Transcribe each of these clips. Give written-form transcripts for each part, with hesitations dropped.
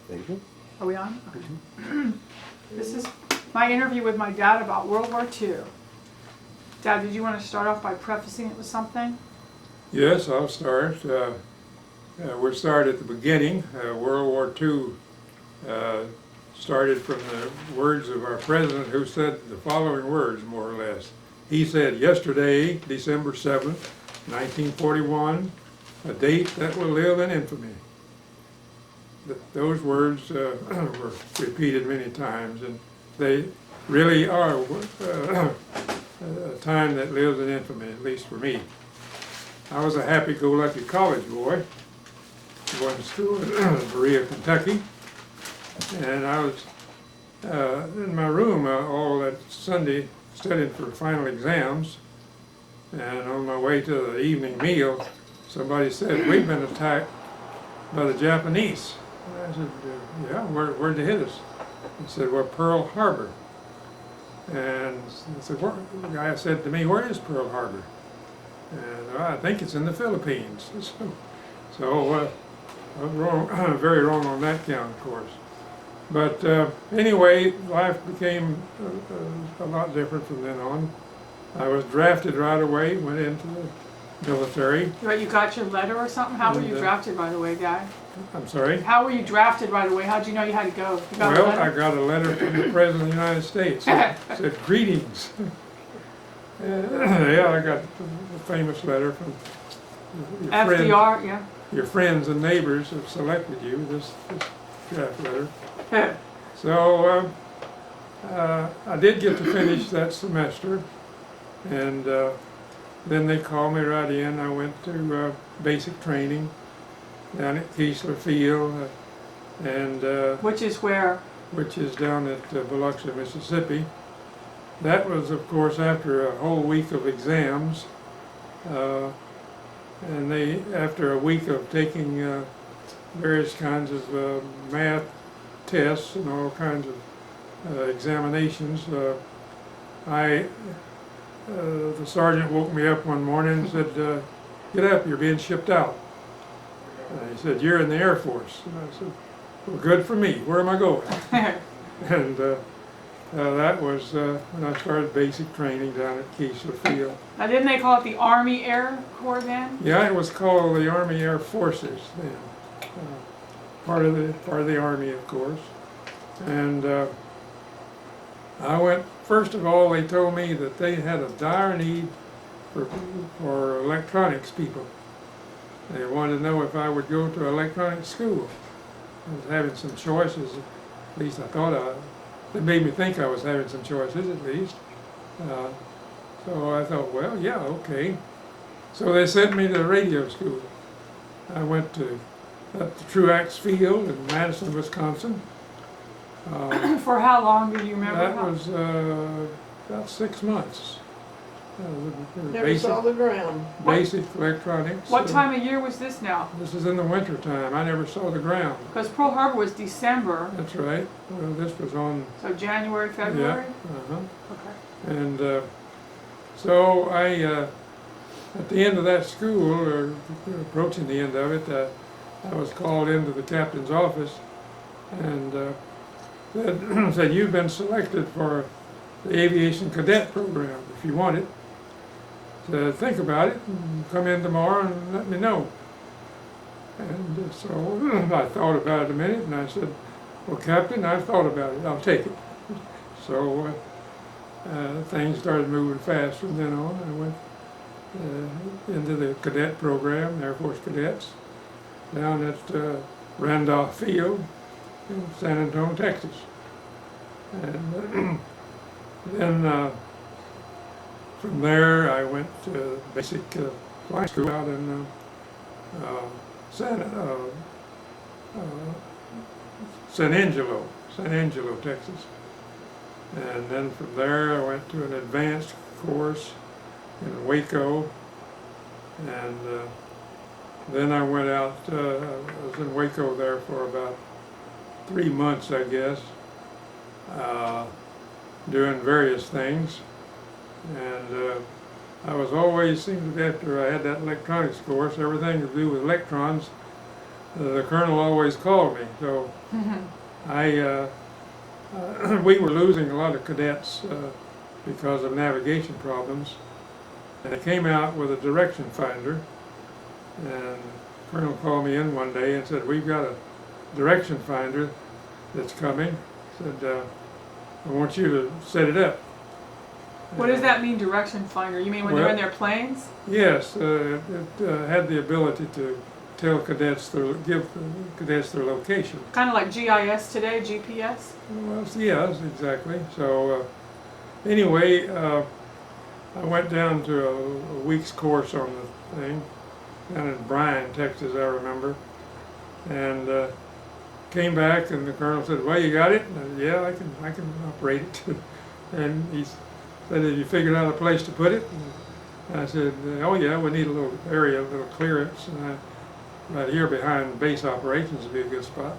Thank you. Are we on? Okay. This is my interview with my dad about World War II. Dad, did you want to start off by prefacing it with something? Yes, I'll start. We'll start at the beginning. World War II started from the words of our president, who said the following words, more or less. He said, "Yesterday, December 7th, 1941, a date that will live in infamy." Those words were repeated many times, and they really are a time that lives in infamy, at least for me. I was a happy-go-lucky college boy, going to school in Berea, Kentucky, and I was in my room all that Sunday studying for final exams, and on my way to the evening meal, somebody said, "We've been attacked by the Japanese." And I said, "Yeah, where'd they hit us?" He said, "Well, Pearl Harbor." And I said, the guy said to me, "Where is Pearl Harbor?" And I think it's in the Philippines. So I was wrong, very wrong on that count, of course. But anyway, life became a lot different from then on. I was drafted right away, went into the military. Right, you got your letter or something? How were you drafted right away, Dad? I'm sorry? How were you drafted right away? How did you know you had to go? You got Well, a letter? I got a letter from the President of the United States. It said, "Greetings." Yeah, I got a famous letter from your FDR, friends. yeah. Your friends and neighbors have selected you, this draft letter. So I did get to finish that semester, and then they called me right in. I went to basic training down at Keesler Field, and Which is where? which is down at Biloxi, Mississippi. That was, of course, after a whole week of exams, and after a week of taking various kinds of math tests and all kinds of examinations, the sergeant woke me up one morning and said, "Get up, you're being shipped out." He said, "You're in the Air Force." And I said, "Well, good for me. Where am I going?" And that was when I started basic training down at Keesler Field. Now, didn't they call it the Army Air Corps then? Yeah, it was called the Army Air Forces then. Part of the Army, of course. And I went. First of all, they told me that they had a dire need for electronics people. They wanted to know if I would go to electronics school. I was having some choices. At least I thought it made me think I was having some choices, at least. So I thought, well, yeah, okay. So they sent me to radio school. I went to Truax Field in Madison, Wisconsin. For how long do you remember? That was about 6 months. Never saw the ground. Basic electronics. What time of year was this now? This is in the winter time. I never saw the ground. Because Pearl Harbor was December, That's right. Well, this was on. so January, February? Yeah. Okay. And so I, at the end of that school, or approaching the end of it, I was called into the captain's office and said, "You've been selected for the aviation cadet program if you want it. So think about it and come in tomorrow and let me know." And so I thought about it a minute and I said, "Well, Captain, I've thought about it. I'll take it." So things started moving fast from then on. I went into the cadet program, Air Force cadets, down at Randolph Field in San Antonio, Texas. And then from there I went to basic flying school out in San Angelo, Texas. And then from there I went to an advanced course in Waco. And then I went out, I was in Waco there for about 3 months, I guess, doing various things. And I was always, seemed after I had that electronics course, everything to do with electrons the colonel always called me. So we were losing a lot of cadets because of navigation problems. And they came out with a direction finder. And the colonel called me in one day and said, "We've got a direction finder that's coming." Said, "I want you to set it up." What does that mean, direction finder? You mean when they're in their planes? Yes, it had the ability to tell cadets give cadets their location. Kind of like GIS today, GPS? Well, yes, exactly. So anyway, I went down to a week's course on the thing down in Bryan, Texas, I remember, and came back, and the colonel said, "Well, you got it?" And I said, "Yeah, I can operate it." And he said, "Have you figured out a place to put it?" And I said, "Oh yeah, we need a little area, a little clearance, and right here behind base operations would be a good spot."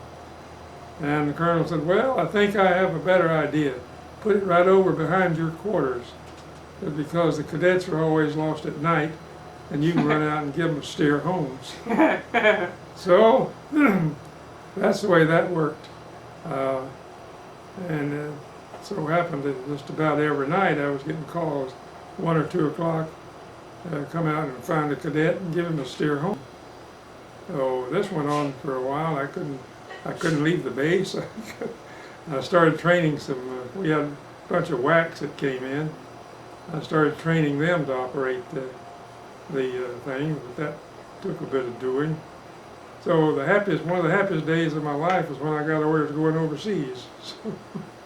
And the colonel said, "Well, I think I have a better idea. Put it right over behind your quarters, because the cadets are always lost at night, and you can run out and give them a steer home." So that's the way that worked. And so happened that just about every night I was getting calls, 1 or 2 o'clock, come out and find a cadet and give him a steer home. So this went on for a while. I couldn't leave the base. I started training we had a bunch of WWIIs that came in. I started training them to operate the thing, but that took a bit of doing. So one of the happiest days of my life was when I got orders going overseas.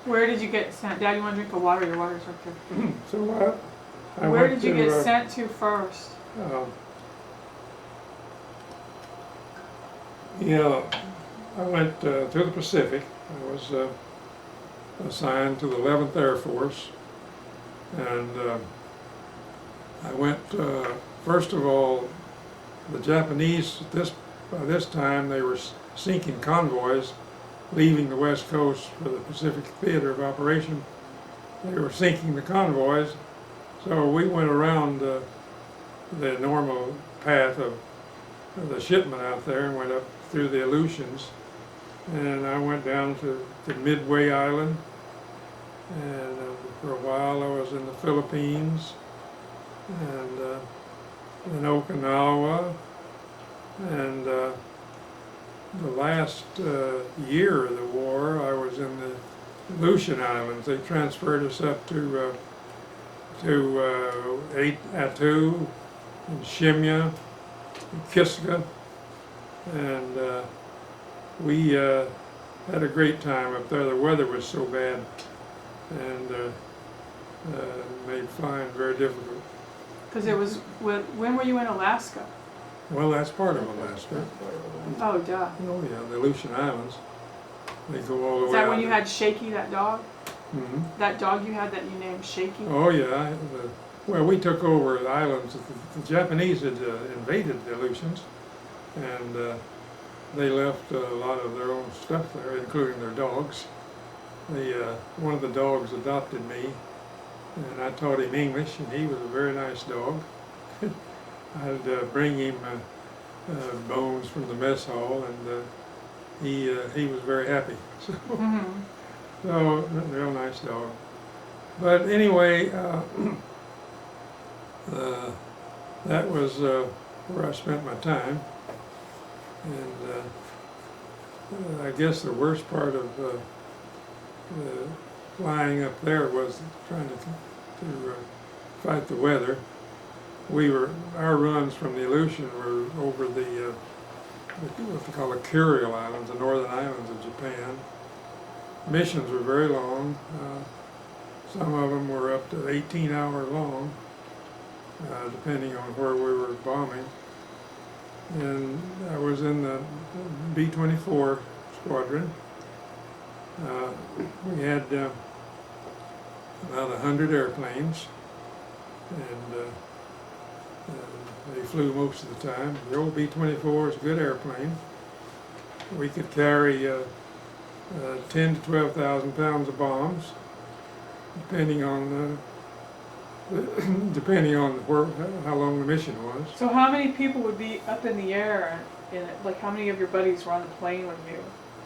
Where did you get sent? Dad, you want to drink the water? Your water's right there. So I Where went did you to, get sent to first? I went to the Pacific. I was assigned to the 11th Air Force, and I went, first of all, the Japanese, by this time they were sinking convoys leaving the West Coast for the Pacific Theater of Operation. They were sinking the convoys, so we went around the normal path of the shipment out there and went up through the Aleutians, and I went down to Midway Island, and for a while I was in the Philippines, and in Okinawa, and the last year of the war I was in the Aleutian Islands. They transferred us up to Attu, and Shimya, and Kiska, and we had a great time up there. The weather was so bad, and made flying very difficult. Because it was, when were you in Alaska? Well, that's part of Alaska. Oh, duh. Oh yeah, the Aleutian Islands. They go all the way. Is that out when you there. had Shaky, that dog? Mm-hmm. That dog you had that you named Shaky? Oh yeah. Well, we took over the islands. The Japanese had invaded the Aleutians, and they left a lot of their own stuff there, including their dogs. One of the dogs adopted me, and I taught him English, and he was a very nice dog. I'd bring him bones from the mess hall, and he was very happy. So, so real nice dog. But anyway, that was where I spent my time, and I guess the worst part of flying up there was trying to fight the weather. Our runs from the Aleutian were over what they call the Kuriil Islands, the northern islands of Japan. Missions were very long. Some of them were up to 18-hour long, depending on where we were bombing. And I was in the B-24 squadron. We had about 100 airplanes, and they flew most of the time. The old B-24 is a good airplane. We could carry 10 to 12,000 pounds of bombs, depending on how long the mission was. So how many people would be up in the air in it? Like, how many of your buddies were on the plane with you?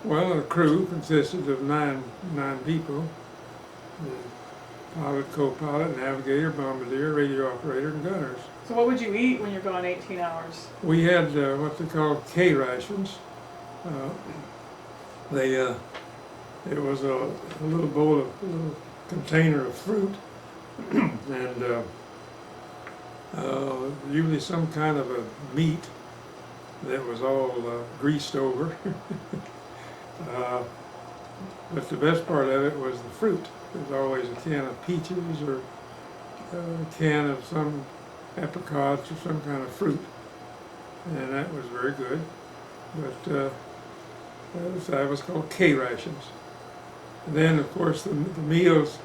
Well, the crew consisted of nine people. The pilot, co-pilot, navigator, bombardier, radio operator, and gunners. So what would you eat when you're gone 18 hours? We had what they call K rations. Uh, it was a little bowl of, a little container of fruit, and usually some kind of a meat that was all greased over. But the best part of it was the fruit. There was always a can of peaches or a can of some apricots or some kind of fruit, and that was very good. But that was called K rations. And then, of course, the meals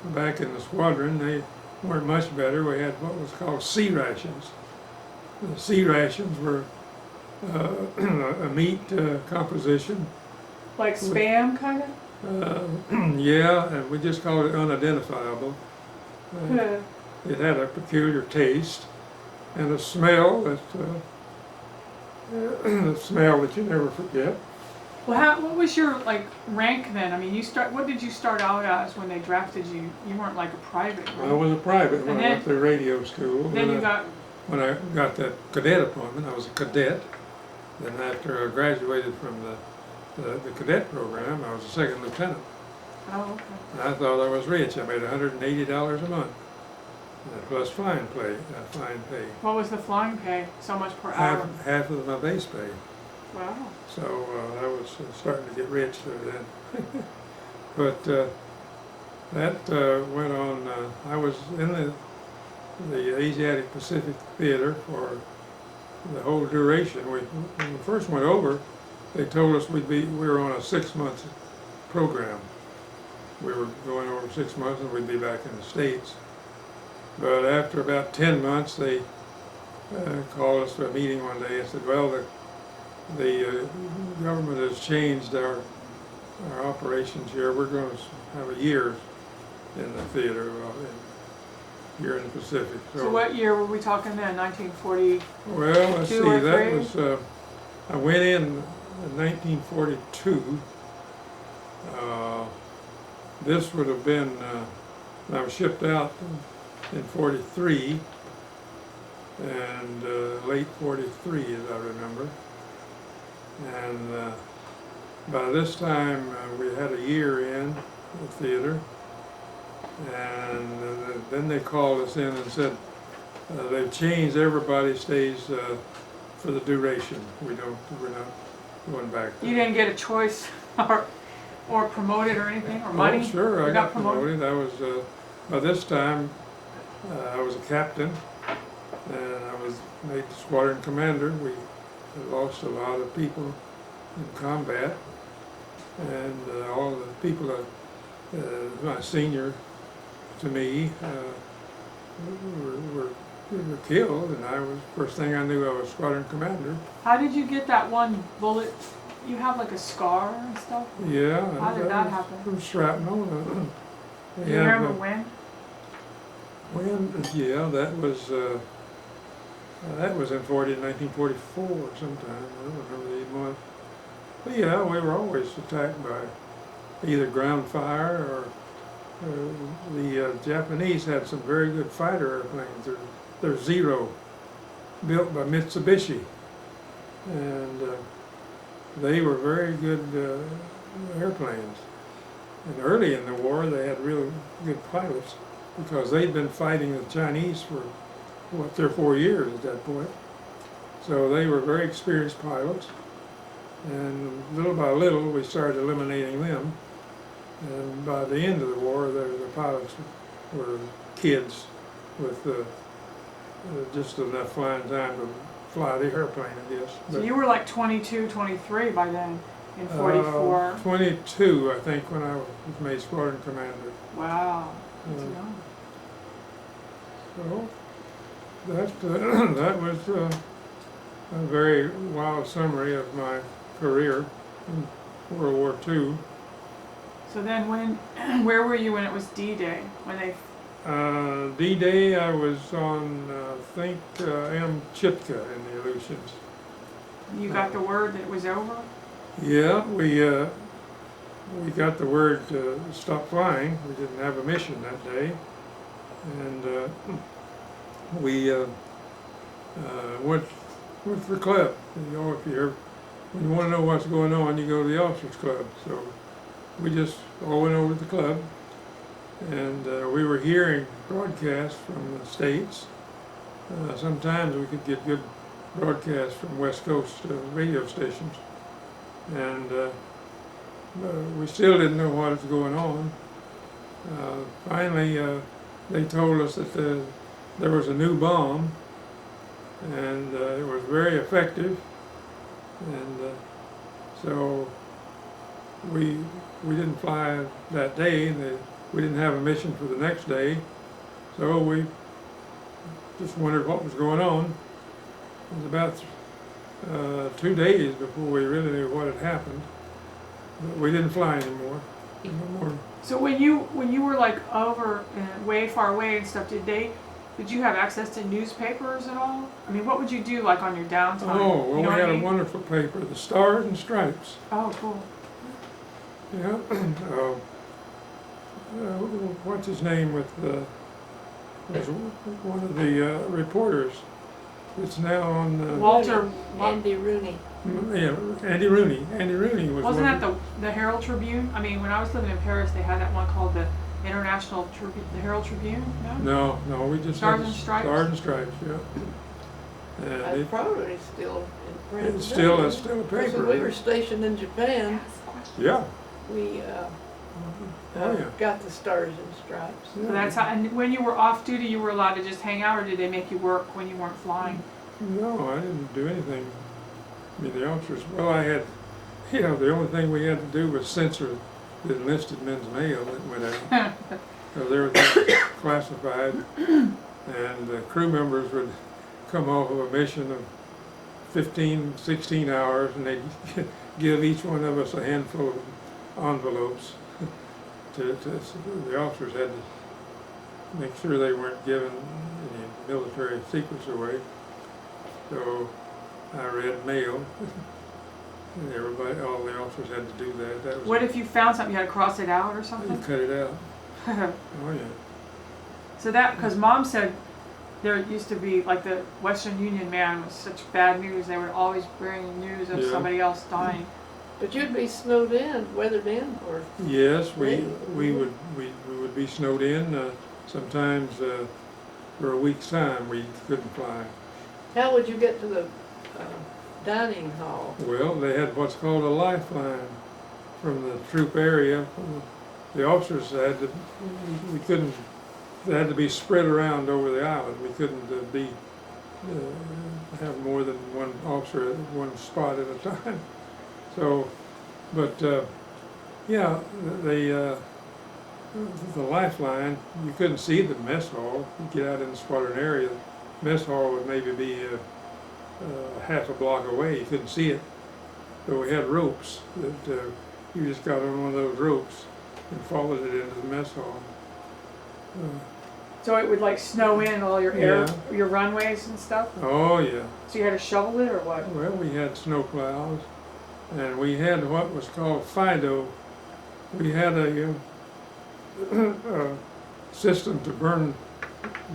back in the squadron, they weren't much better. We had what was called C rations. The C rations were a meat composition. Like Spam, kind of? Yeah, and we just called it unidentifiable. It had a peculiar taste and a smell that a smell that you never forget. Well, what was your like rank then? I mean, what did you start out as when they drafted you? You weren't like a private, right? I was a private when I went to radio school. When I got that cadet appointment, I was a cadet. Then after I graduated from the cadet program, I was a second lieutenant. Oh, okay. And I thought I was rich. I made $180 a month, plus flying pay. What was the flying pay? So much per hour? Half of my base pay. Wow. So I was starting to get rich there then. But that went on. I was in the Asiatic Pacific Theater for the whole duration. When we first went over, they told us we were on a 6-month program. We were going over 6 months and we'd be back in the States. But after about 10 months, they called us to a meeting one day and said, well, the government has changed our operations here. We're going to have a year in the theater here in the Pacific. So what year were we talking then? 1940? Well, let's see. That was I went in 1942. This would have been I was shipped out in 43 and late 43, as I remember. And by this time, we had a year in the theater, and then they called us in and said, they've changed, everybody stays for the duration. We're not going back there. You didn't get a choice or promoted or anything, or money? Oh, sure, You I got promoted. I was, by this time, I was a captain, and I was made squadron commander. We lost a lot of people in combat, and all the people that my senior to me were killed, and I was, first thing I knew, I was squadron commander. How did you get that one bullet? You have like a scar and stuff? Yeah. How did that happen? From shrapnel. Do you remember when? Yeah, that was in 1944 sometime. I don't remember the month. But yeah, we were always attacked by either ground fire or the Japanese had some very good fighter airplanes. They're Zero, built by Mitsubishi, and they were very good airplanes. And early in the war, they had really good pilots because they'd been fighting the Chinese for, 4 years at that point. So they were very experienced pilots. And little by little, we started eliminating them. And by the end of the war, the pilots were kids with just enough flying time to fly the airplane, I guess. So you were like 22, 23 by then, in 44. 22, I think, when I was made squadron commander. Wow, that's young. So that was a very wild summary of my career in World War II. So then where were you when it was D-Day? When they... D-Day, I was on, I think, M. Chitka in the Aleutians. You got the word that it was over? Yeah, we got the word to stop flying. We didn't have a mission that day, and we went for the club. You know, when you want to know what's going on, you go to the officers' club. So we just all went over to the club, and we were hearing broadcasts from the States. Sometimes we could get good broadcasts from West Coast radio stations, and we still didn't know what was going on. Finally, they told us that there was a new bomb, and it was very effective, and so we didn't fly that day, and we didn't have a mission for the next day, so we just wondered what was going on. It was about 2 days before we really knew what had happened, but we didn't fly anymore. No more. So when you were like over way far away and stuff, did you have access to newspapers at all? I mean, what would you do like on your downtime? Oh, well, You know we what I had a mean? wonderful paper, the Stars and Stripes. Oh, cool. Yeah. What's his name was one of the reporters. It's now on. Walter. Andy Rooney. Yeah, Andy Rooney. Andy Rooney was. Wasn't one that the Herald Tribune? I mean, when I was living in Paris, they had that one called the International Tribune, the Herald Tribune. No. No, we just Stars had and Stripes? Stars and Stripes, yeah. And That's probably still in print. it's today. still a Because paper. when we were stationed in Japan, Yeah. we Oh yeah. got the Stars and Stripes. So that's how. And when you were off duty, you were allowed to just hang out, or did they make you work when you weren't flying? No, I didn't do anything. I mean, the officers, well, I had, the only thing we had to do was censor the enlisted men's mail that went out. Because everything was classified, and the crew members would come off of a mission of 15, 16 hours, and they'd give each one of us a handful of envelopes. The officers had to make sure they weren't giving any military secrets away. So I read mail, and all the officers had to do that. That was What if you found something, you had to cross it out or you something? cut it out. Oh yeah. So that, because Mom said there used to be, like the Western Union man was such bad news, they would always bring news of Yeah. somebody else dying. But you'd be snowed in, weathered in, or Yes, we Really? would be snowed in. Sometimes for a week's time we couldn't fly. how would you get to the dining hall? Well, they had what's called a lifeline from the troop area. The officers we couldn't. They had to be spread around over the island. We couldn't have more than one officer at one spot at a time. So, but yeah, the lifeline, you couldn't see the mess hall. You get out in the squadron area, mess hall would maybe be half a block away. You couldn't see it. So we had ropes that you just got on one of those ropes and followed it into the mess hall. So it would like snow in all your Yeah. your runways and stuff? Oh yeah. So you had to shovel it or what? Well, we had snow plows, and we had what was called FIDO. We had a system to burn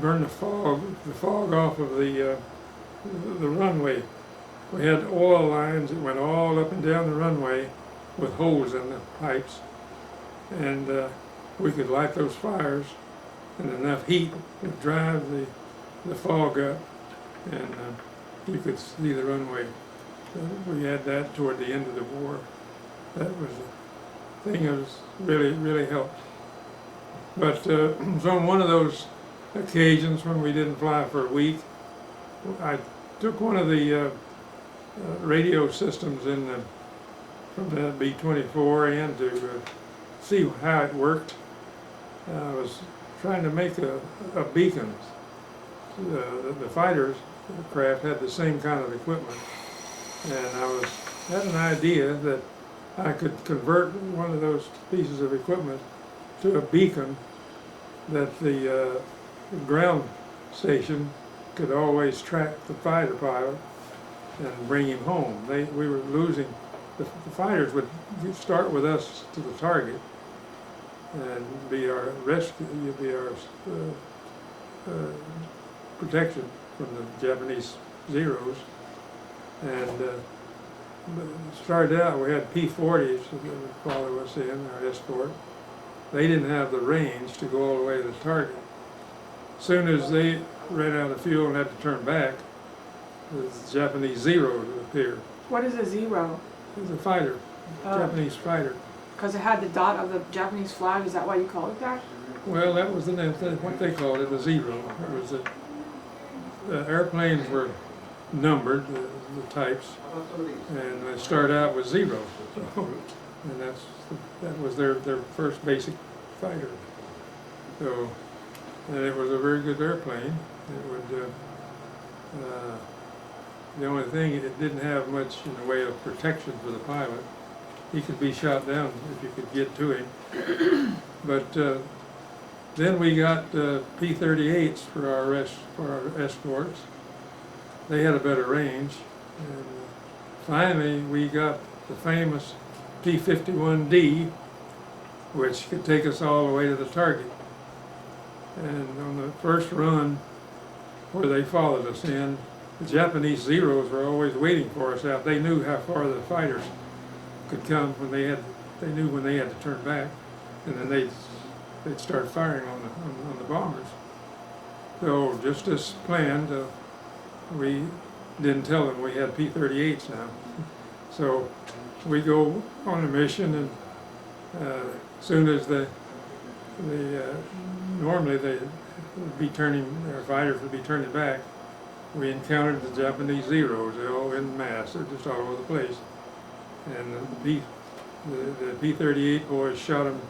the fog off of the runway. We had oil lines that went all up and down the runway with holes in the pipes, and we could light those fires, and enough heat would drive the fog up, and you could see the runway. So we had that toward the end of the war. That was a thing that was really helped. But so on one of those occasions when we didn't fly for a week, I took one of the radio systems from the B-24 in to see how it worked. I was trying to make a beacon. The fighters craft had the same kind of equipment, and I had an idea that I could convert one of those pieces of equipment to a beacon that the ground station could always track the fighter pilot and bring him home. We were losing, the fighters would start with us to the target and be our rescue, be our protection from the Japanese Zeros. And started out, we had P-40s that would follow us in, our escort. They didn't have the range to go all the way to the target. As soon as they ran out of fuel and had to turn back, the Japanese Zeros would appear. What is a zero? It was a fighter, Japanese fighter. Because it had the dot of the Japanese flag, is that why you call it that? Well, that was the name, what they called it, a zero. It was the airplanes were numbered, the types, and they start out with zero. And that was their first basic fighter. So, and it was a very good airplane. It would, the only thing, it didn't have much in the way of protection for the pilot. He could be shot down if you could get to him. But then we got P-38s for our escorts. They had a better range. And finally, we got the famous P-51D, which could take us all the way to the target. And on the first run, where they followed us in, the Japanese Zeros were always waiting for us out. They knew how far the fighters could come when they knew when they had to turn back, and then they'd start firing on the bombers. So just as planned, we didn't tell them we had P-38s now. So we go on a mission, and as soon as normally they would be our fighters would be turning back, we encountered the Japanese Zeros. They're all in mass. They're just all over the place. And the P-38 boys shot them.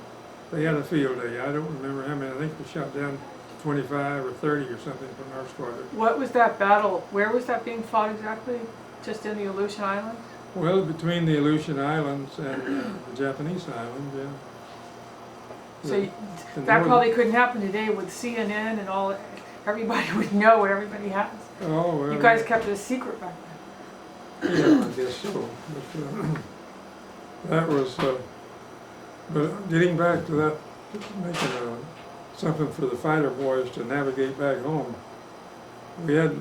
They had a field day. I don't remember how many. I think they shot down 25 or 30 or something from our squadron. What was that battle? Where was that being fought exactly? Just in the Aleutian Islands? Well, between the Aleutian Islands and the Japanese island, yeah. So that probably couldn't happen today with CNN and all. Everybody would know what everybody has. Oh, well. You guys kept it a secret back then. Yeah, I guess so. But, that was, but getting back to that, making something for the fighter boys to navigate back home. We had,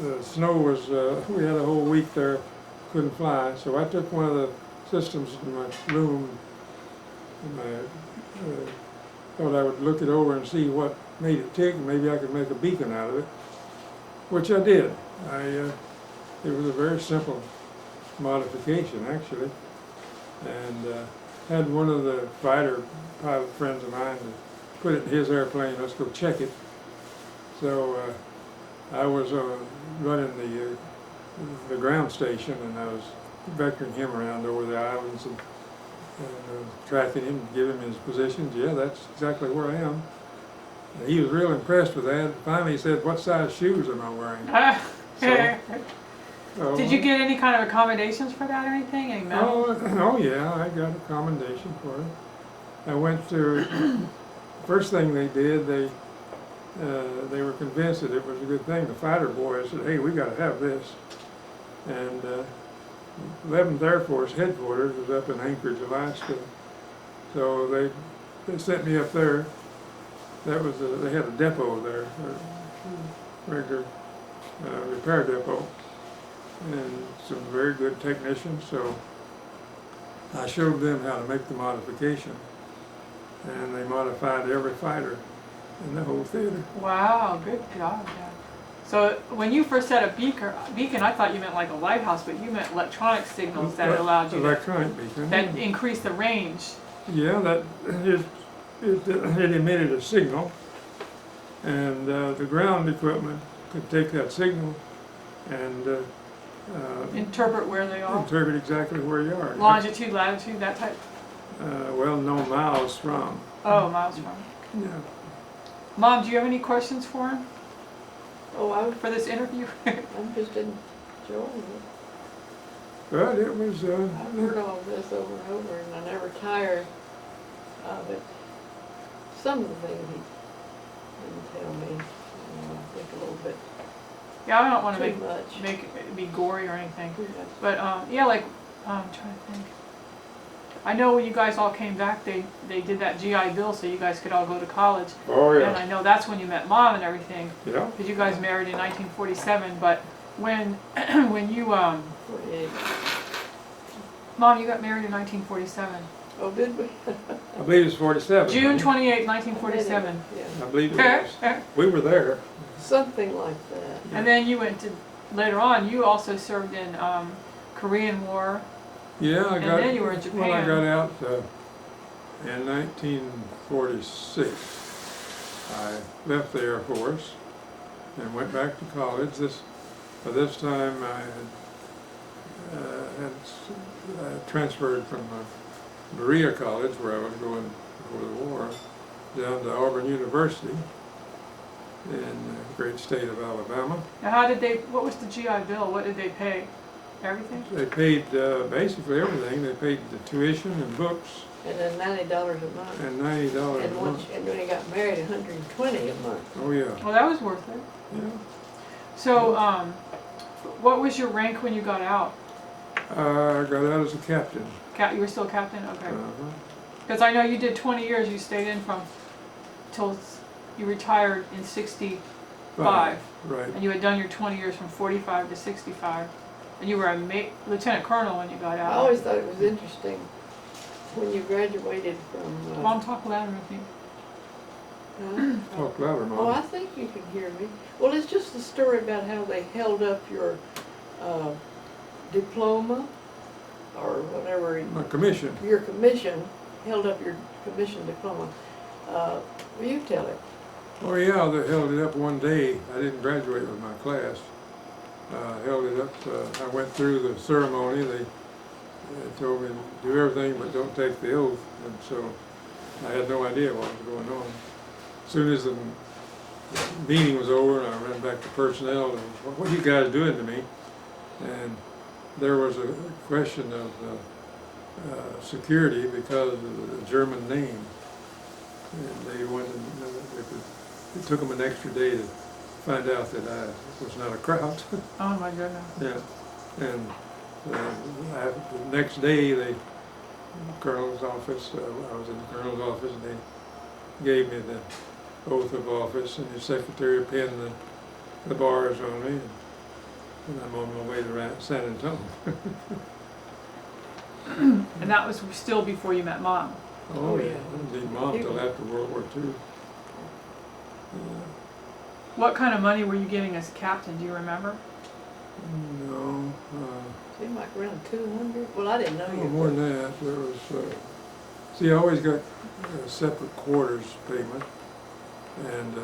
the snow was, we had a whole week there, couldn't fly, so I took one of the systems in my room, and I thought I would look it over and see what made it tick, and maybe I could make a beacon out of it, which I did. It was a very simple modification, actually, and had one of the fighter pilot friends of mine to put it in his airplane. Let's go check it. So I was running the ground station, and I was vectoring him around over the islands and tracking him, giving him his positions. Yeah, that's exactly where I am. And he was real impressed with that. Finally, he said, "What size shoes am I wearing?" Did you get any kind of accommodations for that or anything? Any medals? Oh yeah, I got a commendation for it. I went to, first thing they did, they were convinced that it was a good thing. The fighter boys said, "Hey, we got to have this." And 11th Air Force headquarters was up in Anchorage, Alaska. So they sent me up there. That was they had a depot there, a regular repair depot, and some very good technicians. So I showed them how to make the modification, and they modified every fighter in the whole theater. Wow, good job, Dad. So when you first said a beacon, I thought you meant like a lighthouse, but you meant electronic signals that allowed you electronic beacon that increased the range. Yeah, that it emitted a signal, and the ground equipment could take that signal and Interpret where they are. interpret exactly where you are. Longitude, latitude, that type. Well, no, miles from. Oh, miles from. Yeah. Mom, do you have any questions for him Oh, for this interview? I'm just enjoying it. But it was. I've heard all this over and over, and I never tire of it. Some of the things he didn't tell me, I think a little bit Yeah, I don't want to too much. make it be gory or anything. Too much. But yeah, like I'm trying to think. I know when you guys all came back, they did that GI Bill so you guys could all go to college. Oh, And yeah, I know that's when you met Mom and everything, yeah. because you guys married in 1947. But when when you 48. Mom, you got married in 1947, Oh, did we? I believe it's 47. June wasn't 28, 1947. Yeah, it? I believe it was. We were there. something like that. And then you went to later on. You also served in Korean War. Yeah, I And got. then you were in When I Japan. got out in 1946, I left the Air Force and went back to college. By this time, I had transferred from Berea College, where I was going before the war, down to Auburn University in the great state of Alabama. Now, how did they? What was the GI Bill? What did they pay? Everything? They paid basically everything. They paid the tuition and books And then $90 a month. and $90 a And month. when he got married, $120 a month. Oh yeah, Well, that was worth it. yeah. So, what was your rank when you got out? I got out as a captain. You were still captain? Okay. Uh-huh. Because I know you did 20 years. You stayed in till you retired in 65. Right. And you had done your 20 years from 45 to 65. And you were a lieutenant colonel when you got I out. always thought it was interesting when you graduated from. Mom, talk louder with me. Talk louder, Mom. Oh, I think you can hear me. Well, it's just the story about how they held up your diploma or whatever. My commission. Your commission, held up your commission diploma. Will you tell it? Oh yeah, they held it up one day. I didn't graduate with my class. Held it up. I went through the ceremony. They told me to do everything but don't take the oath, and so I had no idea what was going on. As soon as the meeting was over, and I ran back to personnel, and what are you guys doing to me? And there was a question of security because of the German name, and they wanted. It took them an extra day to find out that I was not a Kraut. Oh my goodness. Yeah, and the next day, the colonel's office, I was in the colonel's office, and they gave me the oath of office, and the secretary pinned the bars on me, and I'm on my way to San Antonio. And that was still before you met Mom. Oh yeah, I didn't need Mom till after World War II. What kind of money were you getting as a captain? Do you remember? No, Seemed like around 200. Well, I didn't know you. more than that. There was, see, I always got separate quarters payment and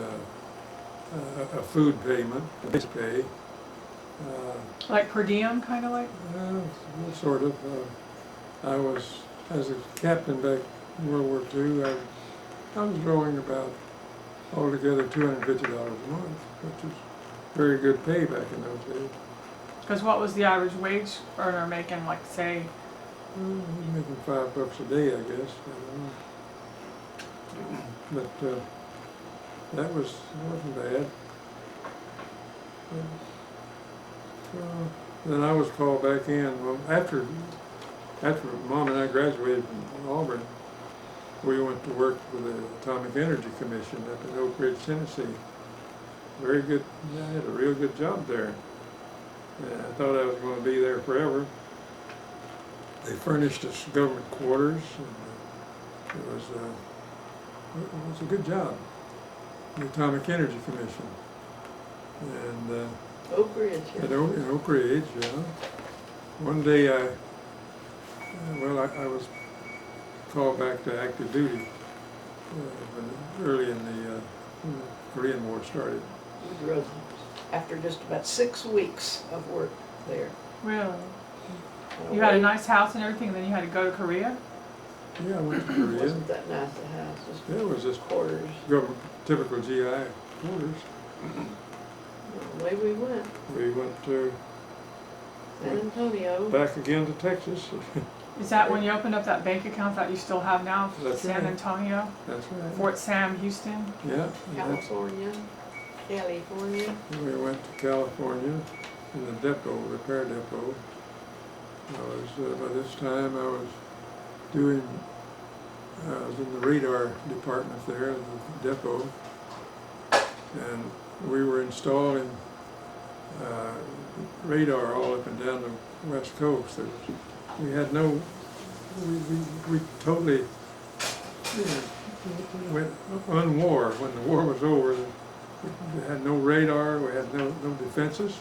a food payment, base pay. Like per diem, kind of like? Sort of. I was, as a captain back in World War II, I was drawing about altogether $250 a month, which was very good pay back in those days. Because what was the average wage earner making, like, say? Well, I was making $5 a day, I guess. I don't know. But that wasn't bad. So then I was called back in. Well, after Mom and I graduated from Auburn, we went to work for the Atomic Energy Commission up in Oak Ridge, Tennessee. Very good. I had a real good job there. And I thought I was going to be there forever. They furnished us government quarters, and it was a good job. The Atomic Energy Commission, and Oak Ridge. in Oak Ridge, yeah. One day I was called back to active duty early in the when the Korean War started. After just about 6 weeks of work there. Really? You had a nice house and everything, and then you had to go to Korea? Yeah, I went to It Korea. wasn't that nice a house, just Yeah, it was just quarters. government, typical GI quarters. Away we went. We went to San Antonio. back again to Texas. Is that when you opened up that bank account that you still have now? That's San right. Antonio? That's right. Fort Sam, Houston? Yeah. And that's, California. California. We went to California in the depot, repair depot. By this time I was in the radar department there, in the depot, and we were installing radar all up and down the west coast. We had no, we totally went unwar. When the war was over, we had no radar, we had no defenses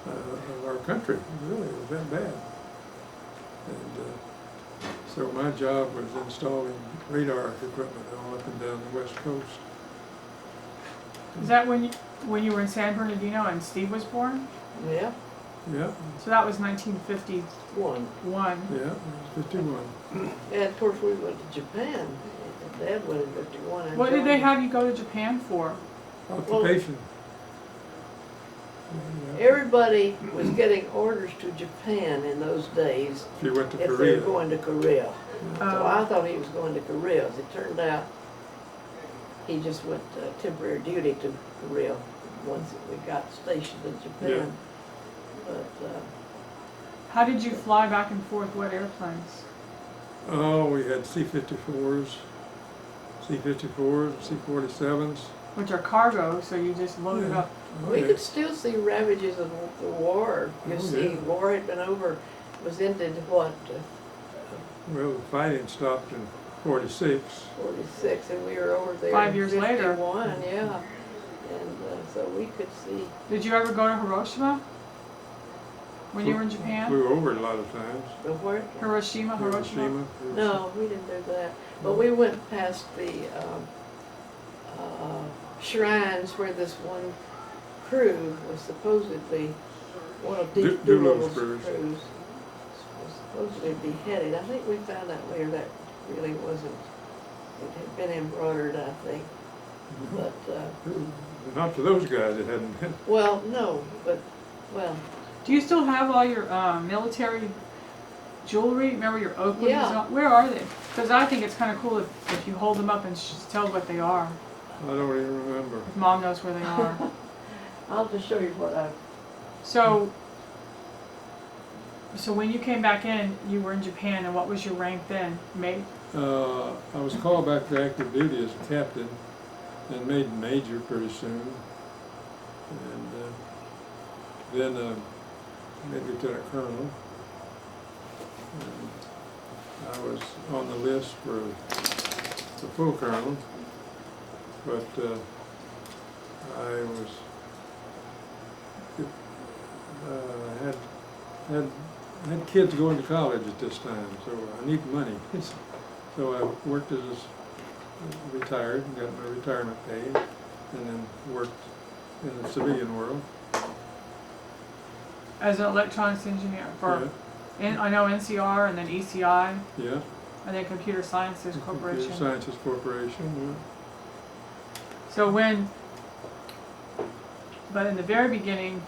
of our country. Really, it was that bad. And so my job was installing radar equipment all up and down the west coast. Is that when you were in San Bernardino and Steve was born? Yeah, Yeah, So that was 1951. one. yeah, it was 51. And of course, we went to Japan. Dad went in 51. and What did they John- have you go to Japan for? Occupation. Yeah. Everybody was getting orders to Japan in those days If you went to if they Korea. were going to Korea. So I Oh. thought he was going to Korea. As it turned out, he just went temporary duty to Korea once we got stationed in Japan. But How did you fly back and forth? What airplanes? Oh, we had C-54s, C-47s. Which are cargo, so you just loaded Yeah. up. Oh, we yeah. could still see ravages of the war. You Oh, see, yeah. war had been over, was ended what, Well, the fighting stopped in 46. 46, and we were over there 5 in years later. 51, yeah. And so we could see. Did you ever go to Hiroshima? When you were in Japan? Flew over it a lot of times. The where? Hiroshima? No, we didn't do that. But we went past the shrines where this one crew was supposedly, one of Doolittle's Doolittle's crews. crews was supposedly beheaded. I think we found out later that really wasn't, it had been embroidered, I think. But, Not to those guys, it hadn't been. well, no, but, well, Do you still have all your military jewelry? Remember your Oakleys? Yeah. Where are they? Because I think it's kind of cool if you hold them up and tell what they are. I don't even remember. If Mom knows where they are. I'll just show you what I, So when you came back in, you were in Japan, and what was your rank then? Mate? I was called back to active duty as a captain and made major pretty soon. And then made lieutenant colonel. And I was on the list for the full colonel, but I was had kids going to college at this time, so I needed money. So I worked as retired and got my retirement pay, and then worked in the civilian world. As an electronics engineer for, Yeah, I know NCR and then ECI yeah. and then Computer Sciences Corporation. Computer Sciences Corporation, So but in the very beginning,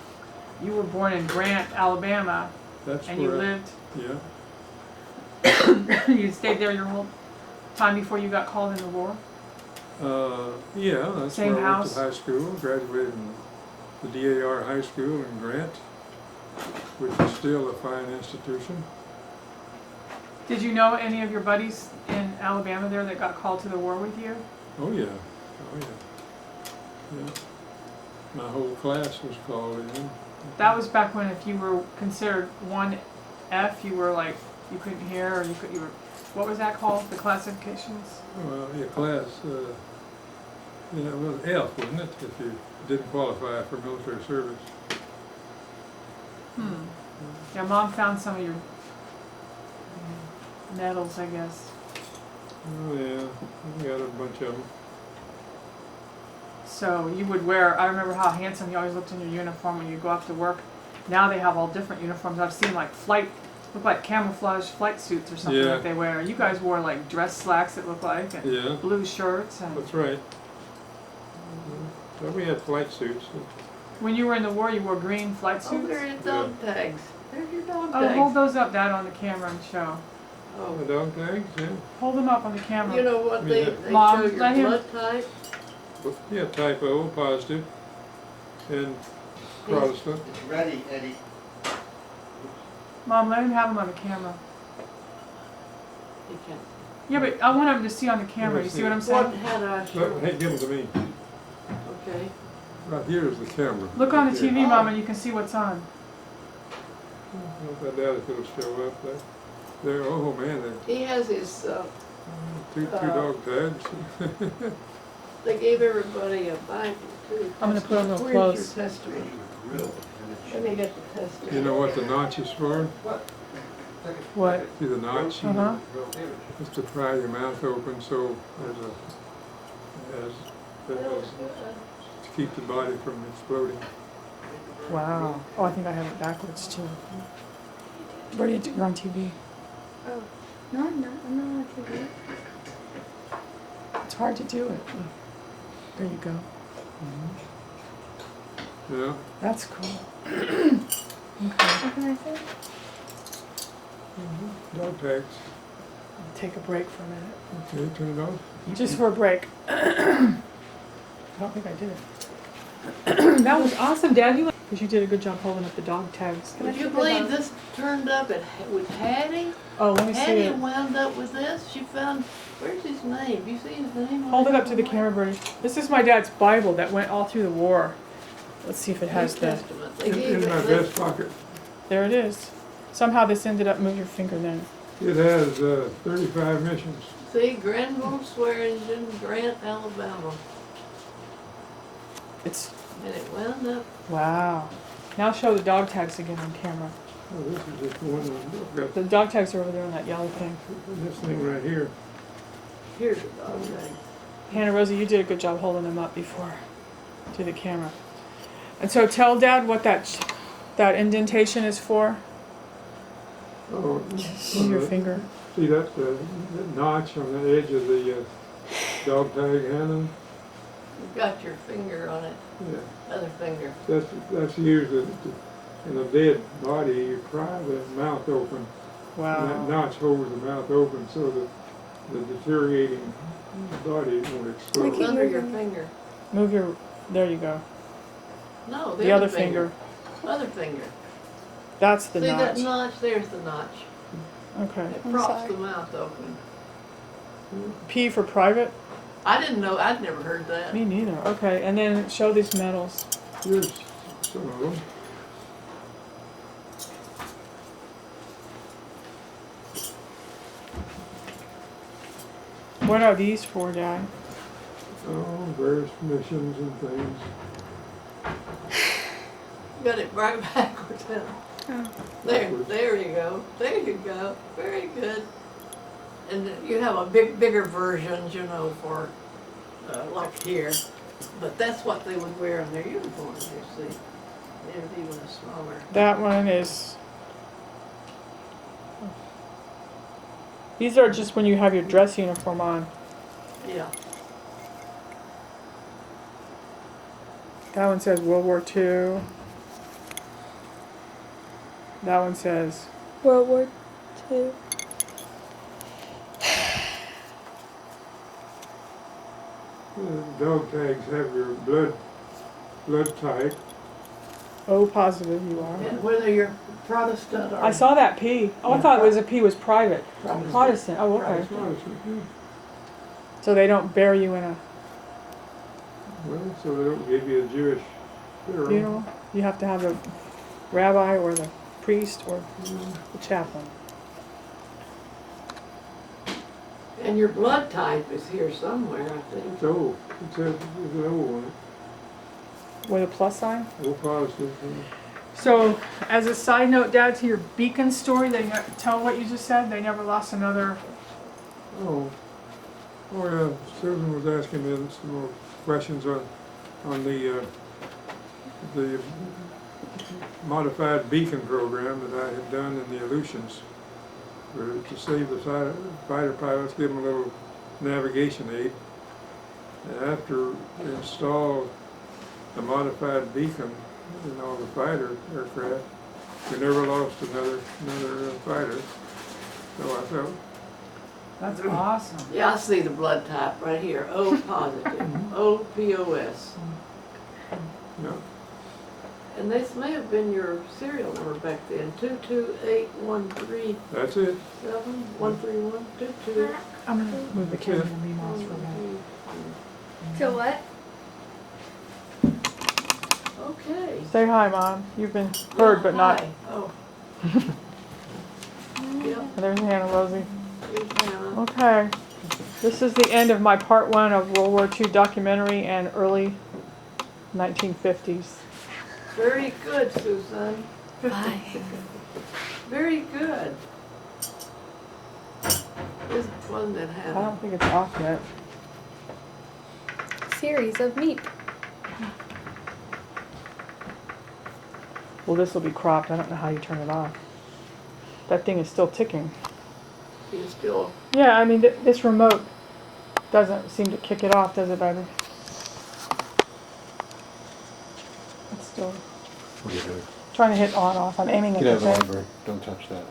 you were born in Grant, Alabama, yeah. That's and you where lived, yeah. you stayed there your whole time before you got called in the war? Yeah, that's Same where I went house? to high school, graduated in the DAR High School in Grant, which is still a fine institution. Did you know any of your buddies in Alabama there that got called to the war with you? Oh yeah, oh yeah. Yeah. My whole class was called in. That was back when if you were considered 1F, you were like, you couldn't hear, or you were, what was that called, the classifications? Well, your class, it was F, wasn't it, if you didn't qualify for military service. Yeah, Mom found some of your medals, I guess. Oh yeah, I got a bunch of them. So you would wear, I remember how handsome you always looked in your uniform when you go off to work. Now they have all different uniforms. I've seen like look like camouflage flight suits or something Yeah. like they wear. You guys wore like dress slacks, it looked like, and Yeah, blue shirts. And that's right. So we had flight suits. when you were in the war, you wore green flight oh, suits? there are dog tags. There's your dog Oh, tags. hold those up, Dad, on the camera and show. Oh, the dog tags, yeah. Hold them up on the camera. You know what Yeah. they Mom, show your let him- blood type? Yeah, typo, positive, and Protestant. It's ready, Eddie. Mom, let him have them on the camera. You can't. Yeah, but I want him to see on the camera. You see what I'm What, saying? how do I show? Hey, give them to me. Okay. Right here is the camera. Look on the Right TV, Mom, and you can see what's on. I doubt if it'll show up there. There, oh man, there. He has his, Two dog tags. they gave everybody a Bible too. I'm gonna put on real Where's close. your Testament? Let me get the Testament. You know what the notch is for? What? See the notch? Uh-huh. Just to pry your mouth open so there's to keep the body from exploding. Wow. Oh, I think I have it backwards too. Brady, you're on TV. Oh, no, I'm not. I'm not on TV. It's hard to do it. There you go. Yeah. That's cool. What can I say? Dog tags. Take a break for a minute. Okay, turn it off. Just for a break. I don't think I did. That was awesome, Dad. Because you did a good job holding up the dog tags. Would you believe this turned up with Hattie? Oh, let me see Hattie it. wound up with this. She found, where's his name? Do you see his name? Hold it up to the camera, Bertie. This is my dad's Bible that went all through the war. Let's see if it has the. Testament. They In gave my it, vest pocket. There it is. Somehow this ended up. Move your finger then. It has 35 missions. see, Colonel Swearengin, Grant, Alabama. It's And it wound up, wow. Now show the dog tags again on camera. Oh, this is just one. I've got The dog tags are over there on that yellow thing. this thing right here. here's the dog tag. Hannah Rosie, you did a good job holding them up before to the camera. And so tell Dad what that indentation is for. Oh, Move your finger. see that notch on the edge of the dog tag handle? You've got your finger on it, Yeah. other finger. That's used in a dead body. You pry the mouth open. And that Wow. notch holds the mouth open so that the deteriorating body won't explode. Keep Under your moving. finger. Move your. There you go. No, The other finger. Other finger. That's the See that notch. notch? There's the notch. Okay. It I'm props sorry. the mouth open. P for private. I didn't know, I'd never heard that. Me neither. Okay, and then show these medals. Here's some of them. What are these for, Dad? Oh, various missions and things. Got it right backwards now. Oh. There you go. There you go. Very good. And you have a bigger versions, you know, for like here. But that's what they would wear in their uniforms, you see. There's even a smaller. That one is. These are just when you have your dress uniform on. Yeah. That one says World War II. That one says World War II. Dog tags have your blood type. O positive you are. And whether you're Protestant or. I saw that P. Oh, I thought it was a P was private. Protestant. Oh, okay. So they don't bury you in a Well, so they don't give you a Jewish funeral. funeral. You have to have the rabbi or the priest or the chaplain. And your blood type is here somewhere, I think. It's O. It says there's an O on it. With a plus sign. O positive. So, as a side note, Dad, to your beacon story, tell what you just said. They never lost another. Oh yeah. Susan was asking me some more questions on the modified beacon program that I had done in the Aleutians. To save the fighter pilots, give them a little navigation aid. And after we installed a modified beacon in all the fighter aircraft, we never lost another fighter. So I felt That's awesome. Yeah, I see the blood type right here, O positive, O POS. Yeah. And this may have been your serial number back then, 22813. That's it. 131 22. I'm gonna move the That's camera it. and be mouse for a minute. So what? Okay. Say hi, Mom. You've been heard, but not. Hi. Oh. Yep, There's Hannah Rosie. here's Hannah. Okay. This is the end of my part 1 of World War II documentary and early 1950s. Very good, Susan. Bye. Very good. This wasn't it, I Hannah? don't think it's off yet. Series of meat. Well, this will be cropped. I don't know how you turn it off. That thing is still ticking. You still, Yeah, I mean, this remote doesn't seem to kick it off, does it, either? It's still What are you doing? trying to hit on off. I'm aiming You at can the have it thing. on, Bert. Don't touch that.